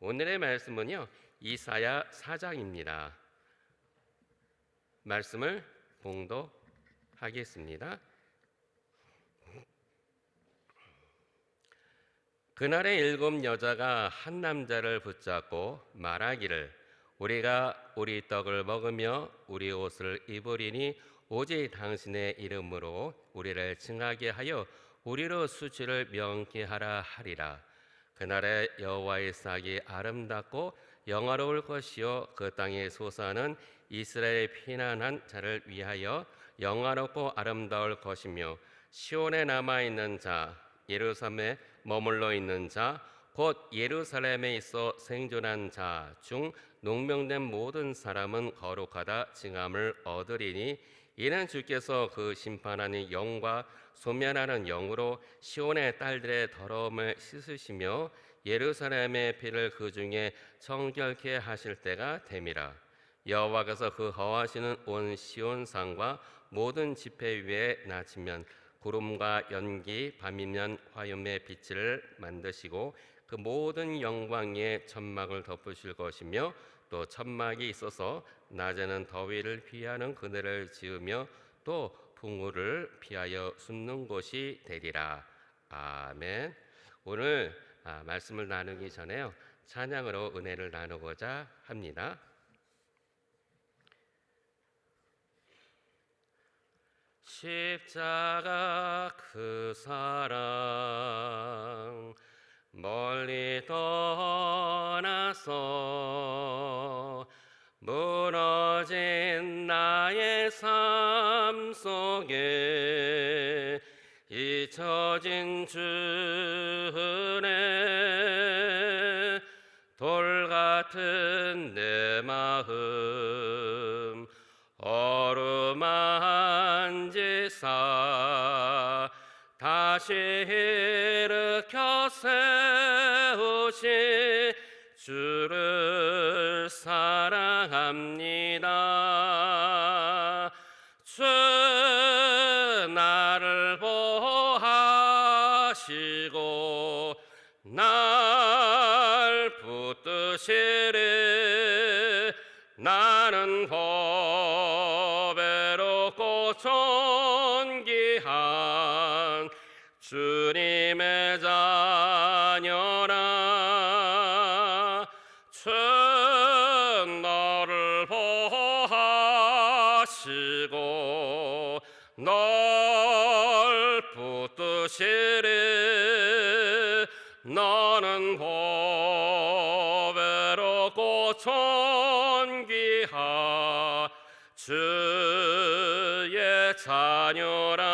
오늘의 말씀은요, 이사야 4장입니다. 말씀을 봉독하겠습니다. 그날에 7 여자가 한 남자를 붙잡고 말하기를, 우리가 우리 떡을 먹으며 우리 옷을 입으리니 오직 당신의 이름으로 우리를 칭하게 하여 우리로 수치를 명케하라 하리라. 그날에 여호와의 싹이 아름답고 영화로울 것이요, 그 땅에 솟아는 이스라엘의 피난한 자를 위하여 영화롭고 아름다울 것이며, 시온에 남아있는 자, 예루살렘에 머물러 있는 자, 곧 예루살렘에 있어 생존한 자 중 농명된 모든 사람은 거룩하다 칭함을 얻으리니, 이는 주께서 그 심판하는 영과 소멸하는 영으로 시온의 딸들의 더러움을 씻으시며 예루살렘의 피를 그 중에 정결케 하실 때가 됨이라. 여호와께서 그 거하시는 온 시온 산과 모든 지폐 위에 낮이면 구름과 연기, 밤이면 화염의 빛을 만드시고 그 모든 영광에 천막을 덮으실 것이며, 또 천막이 있어서 낮에는 더위를 피하는 그늘을 지으며 또 풍우를 피하여 숨는 곳이 되리라. 아멘. 오늘 말씀을 나누기 전에요, 찬양으로 은혜를 나누고자 합니다. 십자가 그 사랑 멀리 떠나서 무너진 나의 삶 속에 잊혀진 주은혜, 돌 같은 내 마음 어루만지사 다시 일으켜 세우신 주를 사랑합니다. 주 나를 보하시고 날 붙드시리. 나는 보배롭고 존귀한 주님의 자녀라. 주 너를 보하시고 널 붙드시리. 너는 보배롭고 존귀한 주의 자녀라.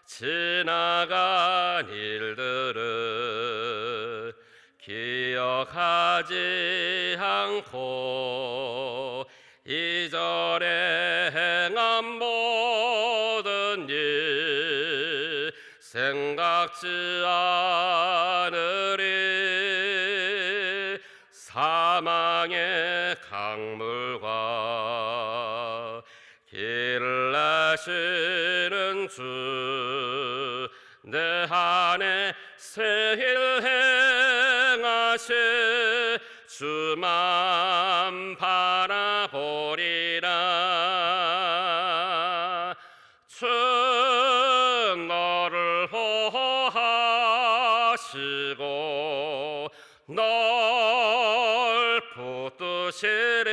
지나간 일들을 기억하지 않고 이전에 행한 모든 일 생각지 않으리. 사망의 강물과 길을 내시는 주, 내 안에 새일 행하실 주만 바라보리라. 주 너를 보하시고 널 붙드시리.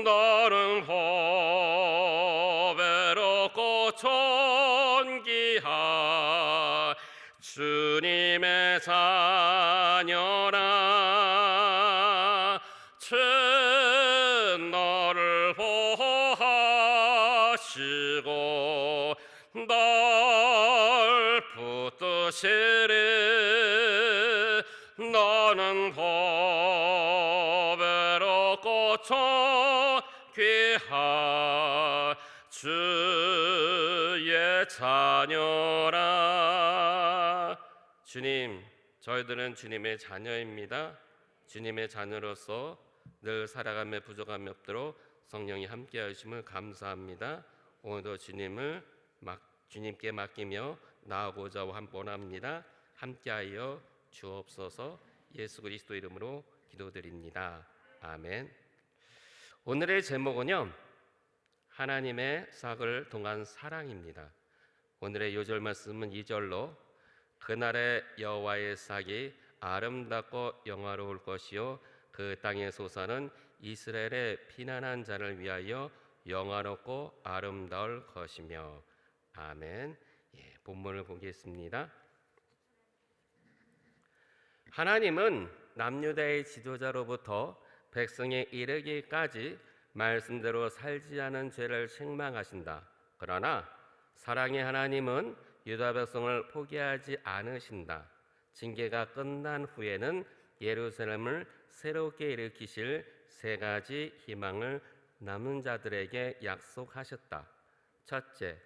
너는 보배롭고 존귀한 주님의 자녀라. 주 너를 보하시고 널 붙드시리. 너는 보배롭고 존귀한 주의 자녀라. 주님, 저희들은 주님의 자녀입니다. 주님의 자녀로서 늘 살아감에 부족함이 없도록 성령이 함께 하심을 감사합니다. 오늘도 주님께 맡기며 나아가고자 원합니다. 함께하여 주옵소서. 예수 그리스도 이름으로 기도드립니다. 아멘. 오늘의 제목은요, 하나님의 싹을 통한 사랑입니다. 오늘의 요절 말씀은 2절로 그날의 여호와의 싹이 아름답고 영화로울 것이요 그 땅의 소산은 이스라엘의 피난한 자를 위하여 영화롭고 아름다울 것이며. 아멘. 본문을 보겠습니다. 하나님은 남유다의 지도자로부터 백성에 이르기까지 말씀대로 살지 않은 죄를 책망하신다. 그러나 사랑의 하나님은 유다 백성을 포기하지 않으신다. 징계가 끝난 후에는 예루살렘을 새롭게 일으키실 세 가지 희망을 남은 자들에게 약속하셨다. 첫째,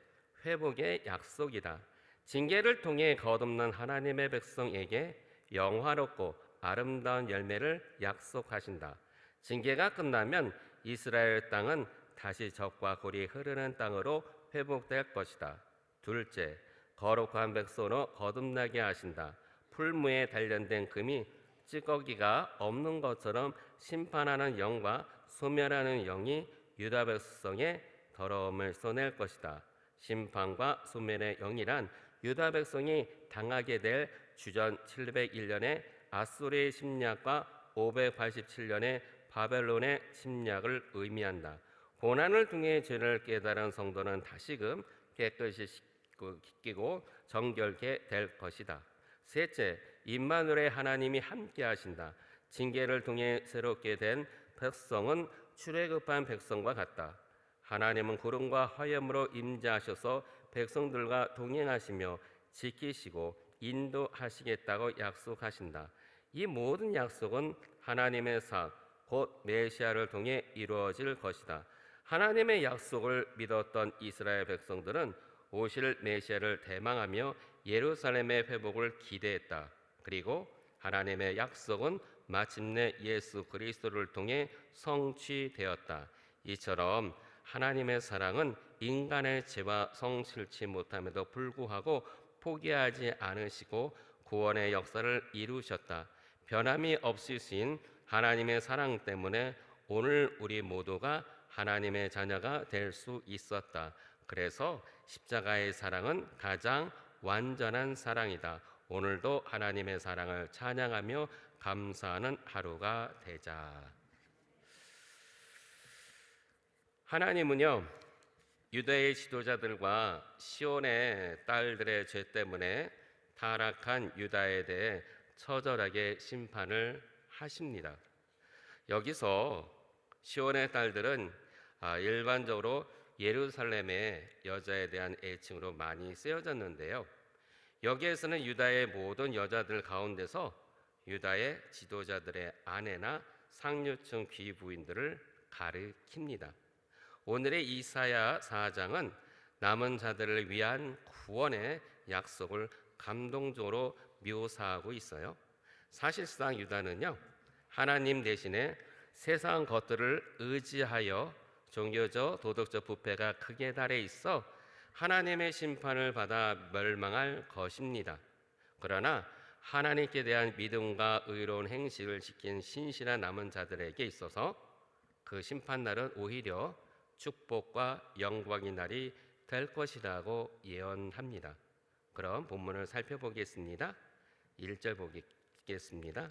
회복의 약속이다. 징계를 통해 거듭난 하나님의 백성에게 영화롭고 아름다운 열매를 약속하신다. 징계가 끝나면 이스라엘 땅은 다시 젖과 꿀이 흐르는 땅으로 회복될 것이다. 둘째, 거룩한 백성으로 거듭나게 하신다. 풀무에 단련된 금이 찌꺼기가 없는 것처럼 심판하는 영과 소멸하는 영이 유다 백성의 더러움을 쏘낼 것이다. 심판과 소멸의 영이란 유다 백성이 당하게 될 주전 701년의 아수르의 침략과 587년의 바벨론의 침략을 의미한다. 고난을 통해 죄를 깨달은 성도는 다시금 깨끗이 씻기고 정결케 될 것이다. 셋째, 임마누엘의 하나님이 함께 하신다. 징계를 통해 새롭게 된 백성은 출애굽한 백성과 같다. 하나님은 구름과 화염으로 임재하셔서 백성들과 동행하시며 지키시고 인도하시겠다고 약속하신다. 이 모든 약속은 하나님의 삭, 곧 메시아를 통해 이루어질 것이다. 하나님의 약속을 믿었던 이스라엘 백성들은 오실 메시아를 대망하며 예루살렘의 회복을 기대했다. 그리고 하나님의 약속은 마침내 예수 그리스도를 통해 성취되었다. 이처럼 하나님의 사랑은 인간의 죄와 성실치 못함에도 불구하고 포기하지 않으시고 구원의 역사를 이루셨다. 변함이 없으신 하나님의 사랑 때문에 오늘 우리 모두가 하나님의 자녀가 될 수 있었다. 그래서 십자가의 사랑은 가장 완전한 사랑이다. 오늘도 하나님의 사랑을 찬양하며 감사하는 하루가 되자. 하나님은요, 유다의 지도자들과 시온의 딸들의 죄 때문에 타락한 유다에 대해 처절하게 심판을 하십니다. 여기서 시온의 딸들은 일반적으로 예루살렘의 여자에 대한 애칭으로 많이 쓰여졌는데요. 여기에서는 유다의 모든 여자들 가운데서 유다의 지도자들의 아내나 상류층 귀부인들을 가리킵니다. 오늘의 이사야 4장은 남은 자들을 위한 구원의 약속을 감동적으로 묘사하고 있어요. 사실상 유다는요, 하나님 대신에 세상 것들을 의지하여 종교적 도덕적 부패가 크게 달해 있어 하나님의 심판을 받아 멸망할 것입니다. 그러나 하나님께 대한 믿음과 의로운 행실을 지킨 신실한 남은 자들에게 있어서 그 심판날은 오히려 축복과 영광의 날이 될 것이라고 예언합니다. 그럼 본문을 살펴보겠습니다. 1절 보겠습니다.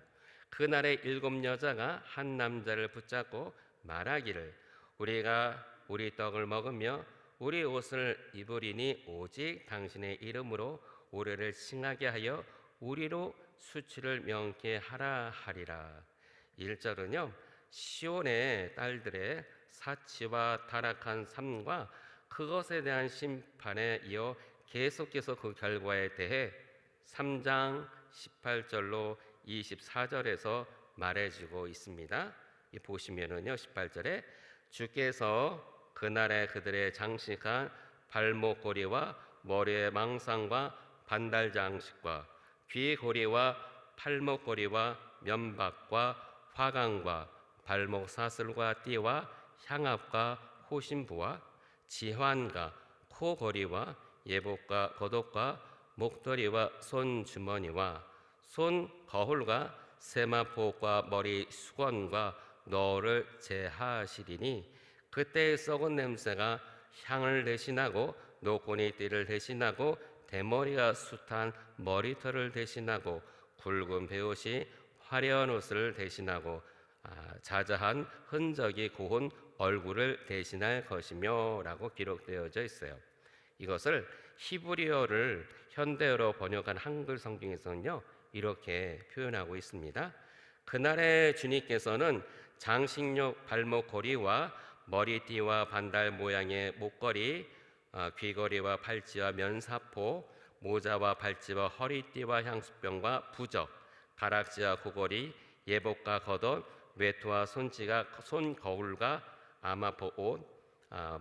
그날에 7 여자가 한 남자를 붙잡고 말하기를 우리가 우리 떡을 먹으며 우리 옷을 입으리니 오직 당신의 이름으로 우리를 칭하게 하여 우리로 수치를 명케 하라 하리라. 1절은요, 시온의 딸들의 사치와 타락한 삶과 그것에 대한 심판에 이어 계속해서 그 결과에 대해 3장 18절로 24절에서 말해주고 있습니다. 보시면은요, 18절에 주께서 그날에 그들의 장식한 발목고리와 머리의 망상과 반달 장식과 귀고리와 팔목고리와 면박과 화관과 발목 사슬과 띠와 향압과 호심부와 지환과 코고리와 예복과 겉옷과 목도리와 손주머니와 손 거울과 세마포과 머리 수건과 너를 제하시리니 그때의 썩은 냄새가 향을 대신하고 노끈이 띠를 대신하고 대머리가 숱한 머리털을 대신하고 굵은 베옷이 화려한 옷을 대신하고 자자한 흔적이 고운 얼굴을 대신할 것이며 라고 기록되어져 있어요. 이것을 히브리어를 현대어로 번역한 한글 성경에서는요 이렇게 표현하고 있습니다. 그날의 주님께서는 장식용 발목걸이와 머리띠와 반달 모양의 목걸이, 귀걸이와 팔찌와 면사포, 모자와 발찌와 허리띠와 향수병과 부적, 가락지와 고걸이, 예복과 겉옷, 외투와 손지각, 손거울과 아마포 옷,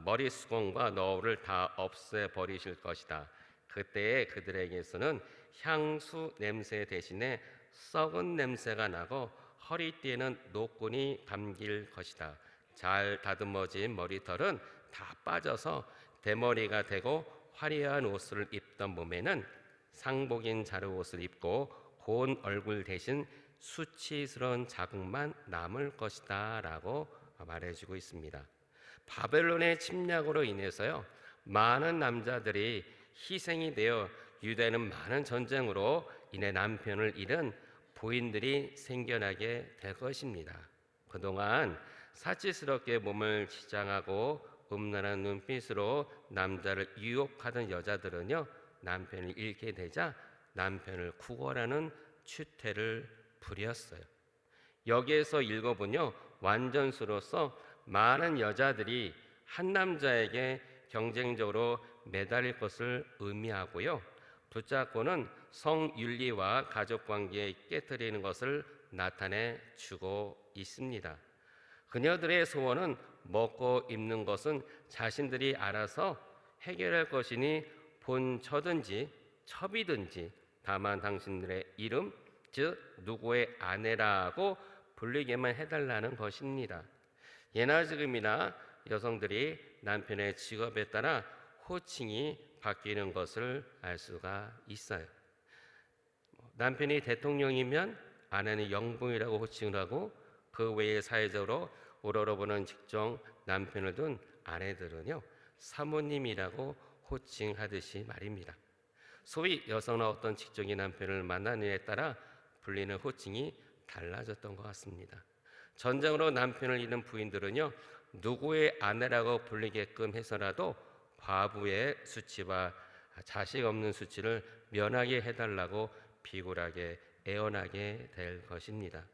머리 수건과 너울을 다 없애 버리실 것이다. 그때에 그들에게서는 향수 냄새 대신에 썩은 냄새가 나고 허리띠에는 노끈이 감길 것이다. 잘 다듬어진 머리털은 다 빠져서 대머리가 되고 화려한 옷을 입던 몸에는 상복인 자르옷을 입고 고운 얼굴 대신 수치스러운 자국만 남을 것이다 라고 말해주고 있습니다. 바벨론의 침략으로 인해서요 많은 남자들이 희생이 되어 유대는 많은 전쟁으로 인해 남편을 잃은 부인들이 생겨나게 될 것입니다. 그동안 사치스럽게 몸을 치장하고 음란한 눈빛으로 남자를 유혹하던 여자들은요 남편을 잃게 되자 남편을 구걸하는 추태를 부렸어요. 여기에서 읽어보뇨 완전수로서 많은 여자들이 한 남자에게 경쟁적으로 매달릴 것을 의미하고요. 붙잡고는 성윤리와 가족관계에 깨뜨리는 것을 나타내 주고 있습니다. 그녀들의 소원은 먹고 입는 것은 자신들이 알아서 해결할 것이니 본처든지 첩이든지 다만 당신들의 이름 즉 누구의 아내라고 불리게만 해달라는 것입니다. 예나 지금이나 여성들이 남편의 직업에 따라 호칭이 바뀌는 것을 알 수가 있어요. 남편이 대통령이면 아내는 영부인이라고 호칭을 하고 그 외에 사회적으로 우러러보는 직종 남편을 둔 아내들은요 사모님이라고 호칭하듯이 말입니다. 소위 여성은 어떤 직종의 남편을 만나느냐에 따라 불리는 호칭이 달라졌던 것 같습니다. 전쟁으로 남편을 잃은 부인들은요 누구의 아내라고 불리게끔 해서라도 과부의 수치와 자식 없는 수치를 면하게 해달라고 비굴하게 애원하게 될 것입니다.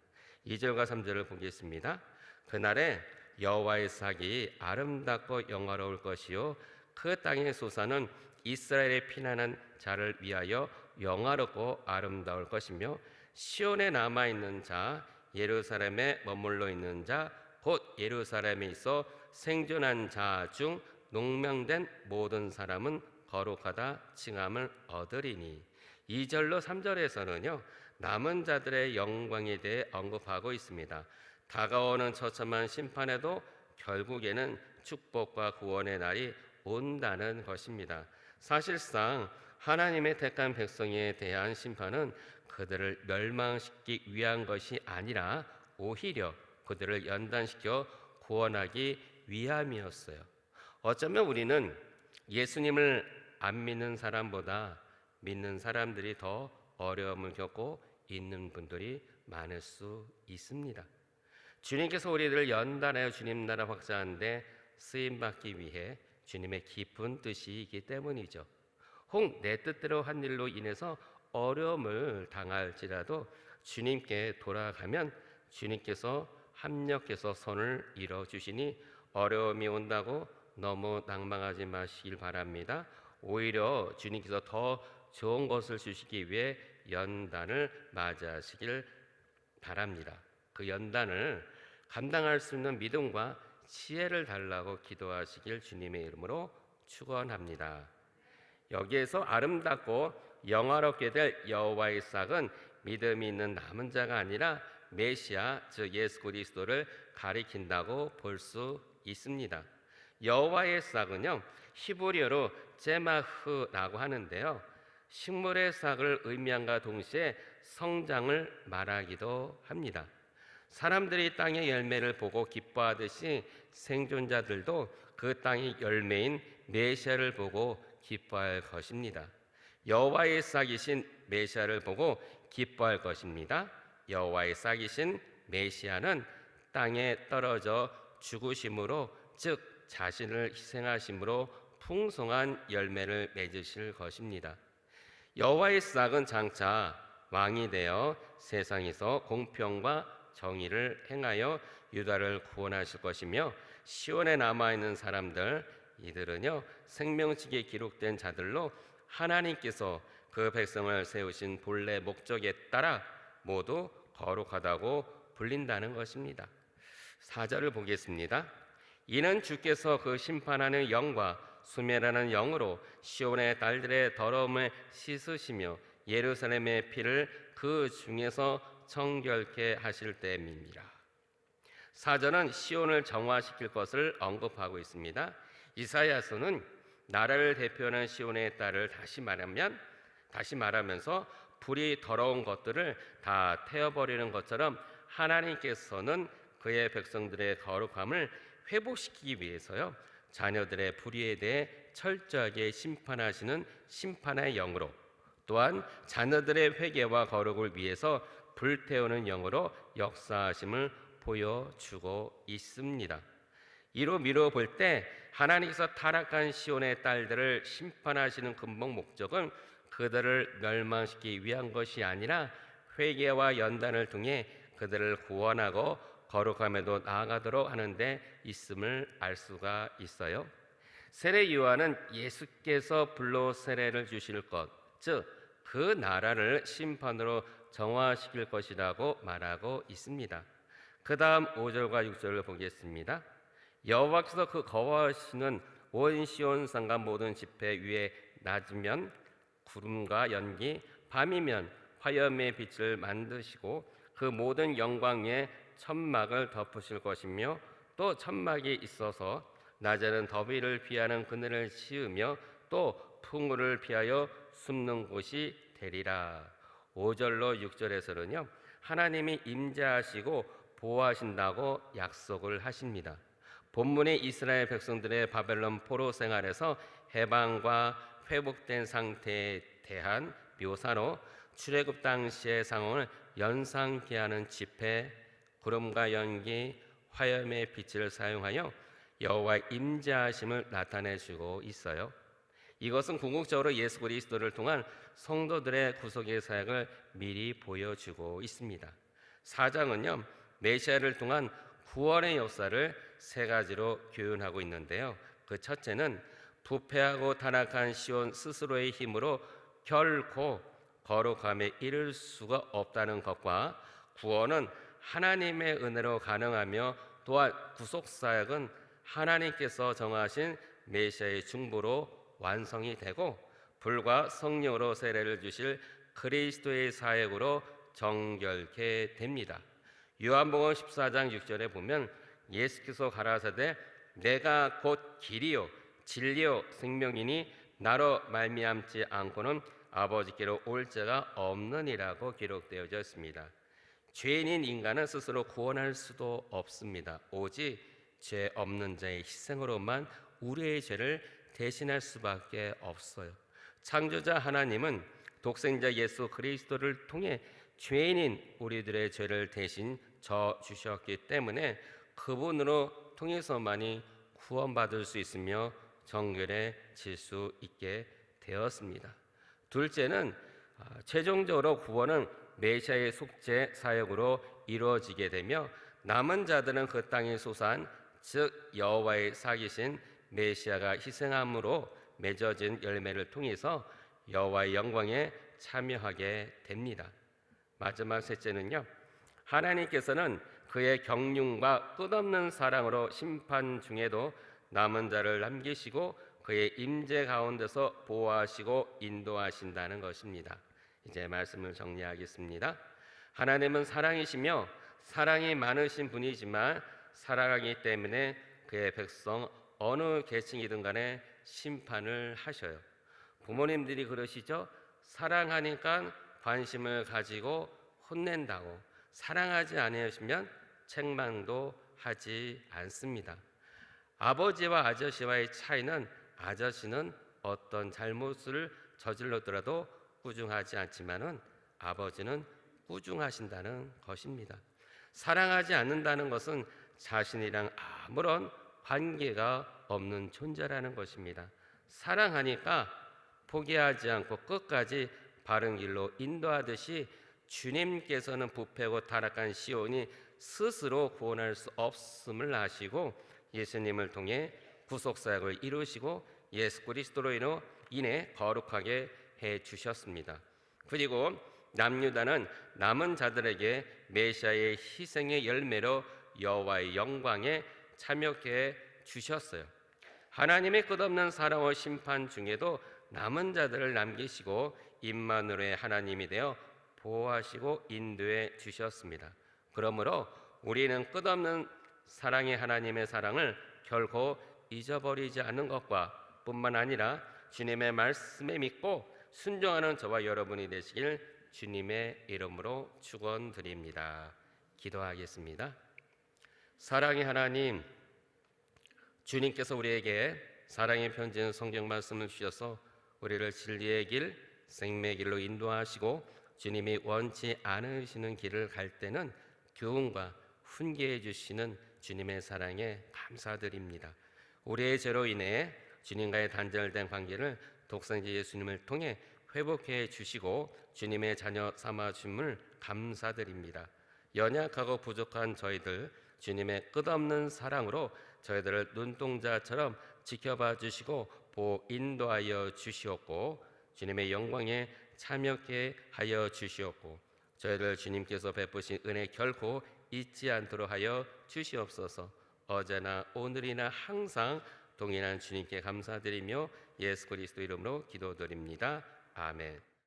2절과 3절을 보겠습니다. 그날에 여호와의 삭이 아름답고 영화로울 것이요 그 땅의 소사는 이스라엘의 피난한 자를 위하여 영화롭고 아름다울 것이며 시온에 남아있는 자 예루살렘에 머물러 있는 자 곧 예루살렘에 있어 생존한 자 중 농명된 모든 사람은 거룩하다 칭함을 얻으리니 2절로 3절에서는요 남은 자들의 영광에 대해 언급하고 있습니다. 다가오는 처참한 심판에도 결국에는 축복과 구원의 날이 온다는 것입니다. 사실상 하나님의 택한 백성에 대한 심판은 그들을 멸망시키기 위한 것이 아니라 오히려 그들을 연단시켜 구원하기 위함이었어요. 어쩌면 우리는 예수님을 안 믿는 사람보다 믿는 사람들이 더 어려움을 겪고 있는 분들이 많을 수 있습니다. 주님께서 우리들을 연단하여 주님 나라 확장하는데 쓰임받기 위해 주님의 깊은 뜻이 있기 때문이죠. 혹 내 뜻대로 한 일로 인해서 어려움을 당할지라도 주님께 돌아가면 주님께서 합력해서 손을 이뤄주시니 어려움이 온다고 너무 낭망하지 마시길 바랍니다. 오히려 주님께서 더 좋은 것을 주시기 위해 연단을 맞이하시길 바랍니다. 그 연단을 감당할 수 있는 믿음과 지혜를 달라고 기도하시길 주님의 이름으로 축원합니다. 여기에서 아름답고 영화롭게 될 여호와의 삭은 믿음이 있는 남은 자가 아니라 메시아 즉 예수 그리스도를 가리킨다고 볼 수 있습니다. 여호와의 삭은요 히브리어로 제마흐라고 하는데요 식물의 삭을 의미함과 동시에 성장을 말하기도 합니다. 사람들이 땅의 열매를 보고 기뻐하듯이 생존자들도 그 땅의 열매인 메시아를 보고 기뻐할 것입니다. 여호와의 싹이신 메시아를 보고 기뻐할 것입니다. 여호와의 싹이신 메시아는 땅에 떨어져 죽으심으로, 즉 자신을 희생하심으로 풍성한 열매를 맺으실 것입니다. 여호와의 싹은 장차 왕이 되어 세상에서 공평과 정의를 행하여 유다를 구원하실 것이며, 시온에 남아있는 사람들, 이들은요 생명책에 기록된 자들로 하나님께서 그 백성을 세우신 본래 목적에 따라 모두 거룩하다고 불린다는 것입니다. 4절을 보겠습니다. 이는 주께서 그 심판하는 영과 수멸하는 영으로 시온의 딸들의 더러움을 씻으시며 예루살렘의 피를 그 중에서 정결케 하실 때입니다. 4절은 시온을 정화시킬 것을 언급하고 있습니다. 이사야서는 나라를 대표하는 시온의 딸을 다시 말하면서 불이 더러운 것들을 다 태워버리는 것처럼 하나님께서는 그의 백성들의 거룩함을 회복시키기 위해서요 자녀들의 불의에 대해 철저하게 심판하시는 심판의 영으로, 또한 자녀들의 회개와 거룩을 위해서 불태우는 영으로 역사하심을 보여주고 있습니다. 이로 미루어 볼 때 하나님께서 타락한 시온의 딸들을 심판하시는 근본 목적은 그들을 멸망시키기 위한 것이 아니라 회개와 연단을 통해 그들을 구원하고 거룩함에도 나아가도록 하는 데 있음을 알 수가 있어요. 세례 요한은 예수께서 불로 세례를 주실 것, 즉 그 나라를 심판으로 정화시킬 것이라고 말하고 있습니다. 그 다음 5절과 6절을 보겠습니다. 여호와께서 그 거하시는 온 시온산과 모든 지폐 위에 낮이면 구름과 연기, 밤이면 화염의 빛을 만드시고 그 모든 영광 위에 천막을 덮으실 것이며, 또 천막이 있어서 낮에는 더위를 피하는 그늘을 씌우며 또 풍우를 피하여 숨는 곳이 되리라. 5절로 6절에서는요 하나님이 임재하시고 보호하신다고 약속을 하십니다. 본문의 이스라엘 백성들의 바벨론 포로 생활에서 해방과 회복된 상태에 대한 묘사로 출애굽 당시의 상황을 연상케 하는 지폐, 구름과 연기, 화염의 빛을 사용하여 여호와의 임재하심을 나타내주고 있어요. 이것은 궁극적으로 예수 그리스도를 통한 성도들의 구속의 사역을 미리 보여주고 있습니다. 4장은요 메시아를 통한 구원의 역사를 세 가지로 교훈하고 있는데요. 그 첫째는 부패하고 타락한 시온 스스로의 힘으로 결코 거룩함에 이를 수가 없다는 것과, 구원은 하나님의 은혜로 가능하며 또한 구속사역은 하나님께서 정하신 메시아의 중보로 완성이 되고 불과 성령으로 세례를 주실 그리스도의 사역으로 정결케 됩니다. 요한복음 14장 6절에 보면 예수께서 가라사대 내가 곧 길이요 진리요 생명이니 나로 말미암지 않고는 아버지께로 올 자가 없느니라고 기록되어져 있습니다. 죄인인 인간은 스스로 구원할 수도 없습니다. 오직 죄 없는 자의 희생으로만 우리의 죄를 대신할 수밖에 없어요. 창조자 하나님은 독생자 예수 그리스도를 통해 죄인인 우리들의 죄를 대신 져 주셨기 때문에 그분으로 통해서만이 구원받을 수 있으며 정결해질 수 있게 되었습니다. 둘째는 최종적으로 구원은 메시아의 속죄 사역으로 이루어지게 되며 남은 자들은 그 땅에 솟아난 즉 여호와의 삭이신 메시아가 희생함으로 맺어진 열매를 통해서 여호와의 영광에 참여하게 됩니다. 마지막 셋째는요, 하나님께서는 그의 경륜과 끝없는 사랑으로 심판 중에도 남은 자를 남기시고 그의 임재 가운데서 보호하시고 인도하신다는 것입니다. 이제 말씀을 정리하겠습니다. 하나님은 사랑이시며 사랑이 많으신 분이지만 사랑하기 때문에 그의 백성 어느 계층이든 간에 심판을 하셔요. 부모님들이 그러시죠. 사랑하니까 관심을 가지고 혼낸다고 사랑하지 않으시면 책망도 하지 않습니다. 아버지와 아저씨와의 차이는 아저씨는 어떤 잘못을 저질렀더라도 꾸중하지 않지만은 아버지는 꾸중하신다는 것입니다. 사랑하지 않는다는 것은 자신이랑 아무런 관계가 없는 존재라는 것입니다. 사랑하니까 포기하지 않고 끝까지 바른 길로 인도하듯이 주님께서는 부패고 타락한 시온이 스스로 구원할 수 없음을 아시고 예수님을 통해 구속사역을 이루시고 예수 그리스도로 인해 거룩하게 해 주셨습니다. 그리고 남유다는 남은 자들에게 메시아의 희생의 열매로 여호와의 영광에 참여케 해 주셨어요. 하나님의 끝없는 사랑과 심판 중에도 남은 자들을 남기시고 임마누엘의 하나님이 되어 보호하시고 인도해 주셨습니다. 그러므로 우리는 끝없는 사랑의 하나님의 사랑을 결코 잊어버리지 않는 것과 뿐만 아니라 주님의 말씀에 믿고 순종하는 저와 여러분이 되시길 주님의 이름으로 축원드립니다. 기도하겠습니다. 사랑의 하나님, 주님께서 우리에게 사랑의 편지인 성경 말씀을 주셔서 우리를 진리의 길, 생명의 길로 인도하시고 주님이 원치 않으시는 길을 갈 때는 교훈과 훈계해 주시는 주님의 사랑에 감사드립니다. 우리의 죄로 인해 주님과의 단절된 관계를 독생자 예수님을 통해 회복해 주시고 주님의 자녀 삼아 주심을 감사드립니다. 연약하고 부족한 저희들 주님의 끝없는 사랑으로 저희들을 눈동자처럼 지켜봐 주시고 보호 인도하여 주시옵고 주님의 영광에 참여케 하여 주시옵고 저희들 주님께서 베푸신 은혜 결코 잊지 않도록 하여 주시옵소서. 어제나 오늘이나 항상 동일한 주님께 감사드리며 예수 그리스도 이름으로 기도드립니다. 아멘.